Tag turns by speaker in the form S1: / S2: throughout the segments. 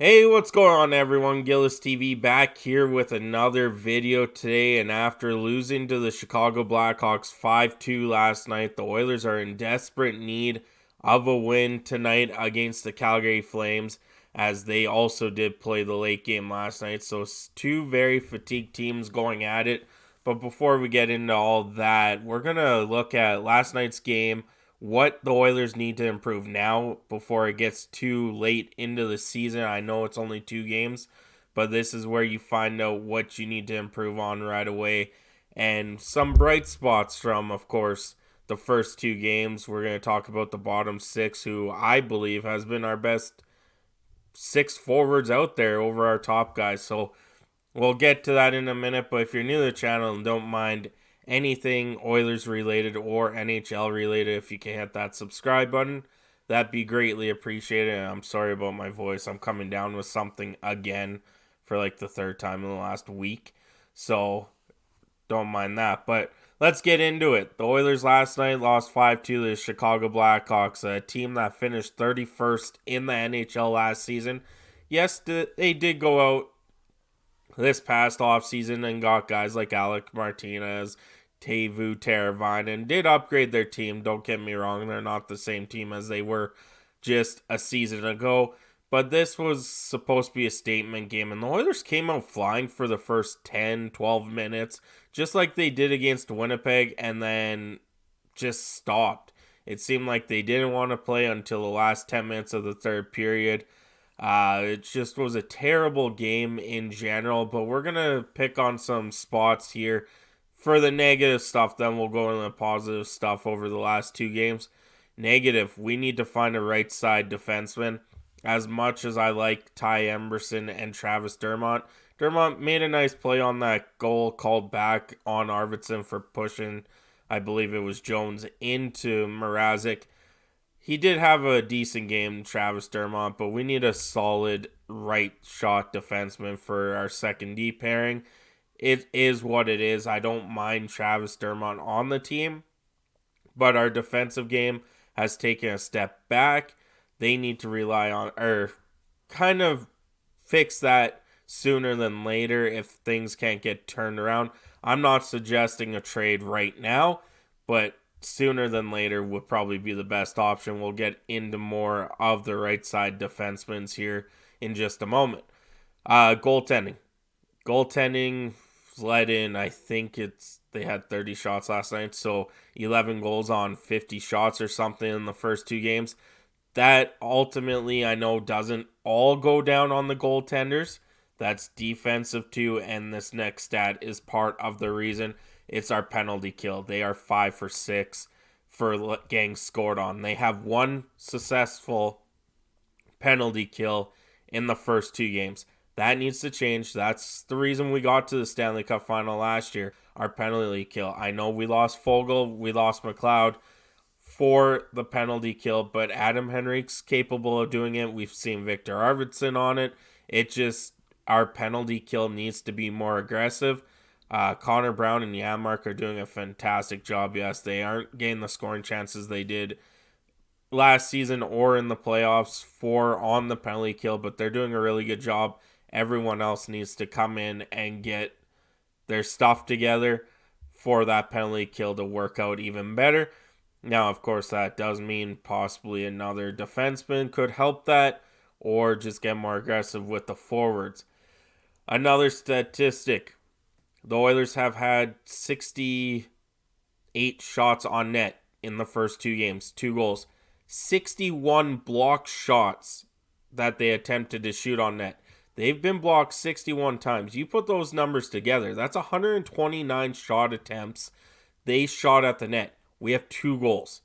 S1: Hey, what's going on, everyone? Gillis TV back here with another video today. And after losing to the Chicago Blackhawks 5-2 last night, the Oilers are in desperate need of a win tonight against the Calgary Flames, as they also did play the late game last night. So, two very fatigued teams going at it. But before we get into all that, we're going to look at last night's game, what the Oilers need to improve now before it gets too late into the season. I know it's only 2 games, but this is where you find out what you need to improve on right away. And some bright spots from, of course, the first 2 games. We're going to talk about the bottom six, who I believe has been our best six forwards out there over our top guys. So we'll get to that in a minute, but if you're new to the channel and don't mind anything Oilers related or NHL related, if you can hit that subscribe button, that'd be greatly appreciated. And I'm sorry about my voice. I'm coming down with something again for like the third time in the last week. So don't mind that. But let's get into it. The Oilers last night lost 5-2 to the Chicago Blackhawks, a team that finished 31st in the NHL last season. Yes, they did go out this past offseason and got guys like Alec Martinez, Teuvo Teravainen, and did upgrade their team. Don't get me wrong, they're not the same team as they were just a season ago. But this was supposed to be a statement game, and the Oilers came out flying for the first 10, 12 minutes, just like they did against Winnipeg, and then just stopped. It seemed like they didn't want to play until the last 10 minutes of the third period. It just was a terrible game in general, but we're going to pick on some spots here for the negative stuff. Then we'll go into the positive stuff over the last 2 games. Negative, we need to find a right side defenseman. As much as I like Ty Emberson and Travis Dermott, Dermott made a nice play on that goal called back on Arvidsson for pushing, I believe it was Jones, into Mrazek. He did have a decent game, Travis Dermott, but we need a solid right shot defenseman for our second D pairing. It is what it is. I don't mind Travis Dermott on the team, but our defensive game has taken a step back. They need to rely on, or kind of fix that sooner than later if things can't get turned around. I'm not suggesting a trade right now, but sooner than later would probably be the best option. We'll get into more of the right side defensemen here in just a moment. Goaltending. Goaltending led in, I think they had 30 shots last night, so 11 goals on 50 shots or something in the first 2 games. That ultimately, I know, doesn't all go down on the goaltenders. That's defensive too, and this next stat is part of the reason. It's our penalty kill. They are 5 for 6 for getting scored on. They have one successful penalty kill in the first 2 games. That needs to change. That's the reason we got to the Stanley Cup final last year. Our penalty kill. I know we lost Fogle, we lost McLeod for the penalty kill, but Adam Henrique's capable of doing it. We've seen Victor Arvidsson on it. It just, our penalty kill needs to be more aggressive. Connor Brown and Janmark are doing a fantastic job. Yes, they aren't getting the scoring chances they did last season or in the playoffs for on the penalty kill, but they're doing a really good job. Everyone else needs to come in and get their stuff together for that penalty kill to work out even better. Now, of course, that does mean possibly another defenseman could help that, or just get more aggressive with the forwards. Another statistic, the Oilers have had 68 shots on net in the first 2 games, 2 goals. 61 blocked shots that they attempted to shoot on net. They've been blocked 61 times. You put those numbers together, that's 129 shot attempts they shot at the net. We have 2 goals.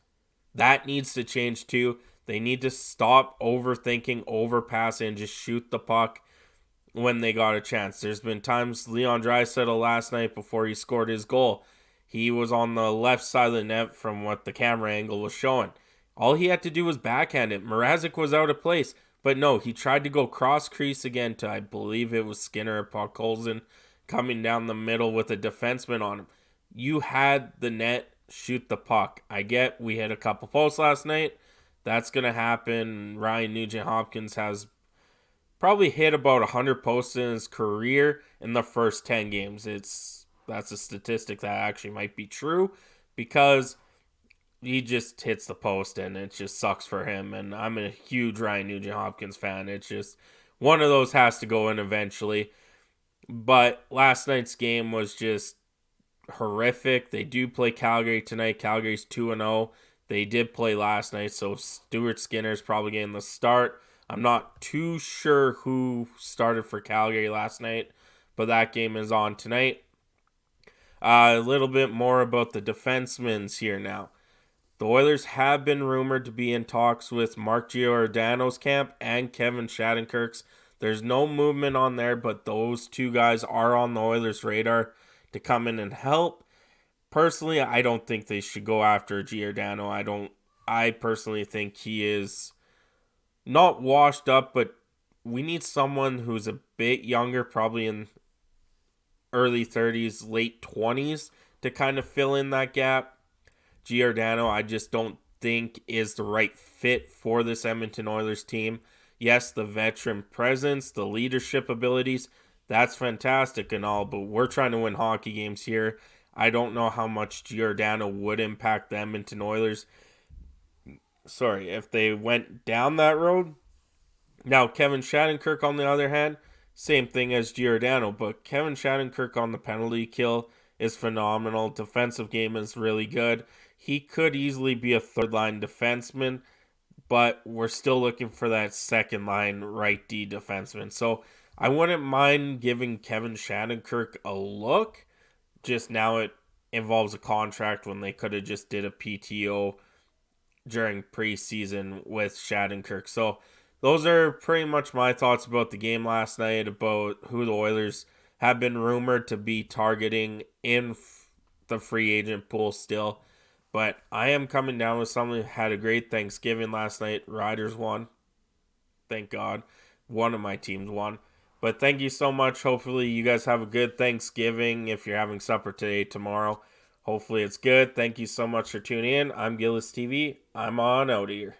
S1: That needs to change too. They need to stop overthinking, overpassing, and just shoot the puck when they got a chance. There's been times Leon Draisaitl last night before he scored his goal, he was on the left side of the net from what the camera angle was showing. All he had to do was backhand it. Mrazek was out of place. But no, he tried to go cross crease again to, I believe it was Skinner or Podkolzin, coming down the middle with a defenseman on him. You had the net, shoot the puck. I get we hit a couple posts last night. That's going to happen. Ryan Nugent-Hopkins has probably hit about 100 posts in his career in the first 10 games. That's a statistic that actually might be true because he just hits the post and it just sucks for him. And I'm a huge Ryan Nugent-Hopkins fan. It's just one of those has to go in eventually. But last night's game was just horrific. They do play Calgary tonight. Calgary's 2-0. They did play last night, so Stuart Skinner's probably getting the start. I'm not too sure who started for Calgary last night, but that game is on tonight. A little bit more about the defensemen here now. The Oilers have been rumored to be in talks with Mark Giordano's camp and Kevin Shattenkirk's. There's no movement on there, but those two guys are on the Oilers' radar to come in and help. Personally, I don't think they should go after Giordano. I personally think he is not washed up, but we need someone who's a bit younger, probably in early 30s, late 20s, to kind of fill in that gap. Giordano, I just don't think is the right fit for this Edmonton Oilers team. Yes, the veteran presence, the leadership abilities, that's fantastic and all, but we're trying to win hockey games here. I don't know how much Giordano would impact the Edmonton Oilers. Sorry, if they went down that road. Now, Kevin Shattenkirk, on the other hand, same thing as Giordano, but Kevin Shattenkirk on the penalty kill is phenomenal. Defensive game is really good. He could easily be a third-line defenseman, but we're still looking for that second-line right D defenseman. So I wouldn't mind giving Kevin Shattenkirk a look. Just now it involves a contract when they could have just did a PTO during preseason with Shattenkirk. So those are pretty much my thoughts about the game last night, about who the Oilers have been rumored to be targeting in the free agent pool still. But I am coming down with something. Had a great Thanksgiving last night. Riders won. Thank God. One of my teams won. But thank you so much. Hopefully you guys have a good Thanksgiving if you're having supper today, tomorrow. Hopefully it's good. Thank you so much for tuning in. I'm Gillis TV. I'm on out of here.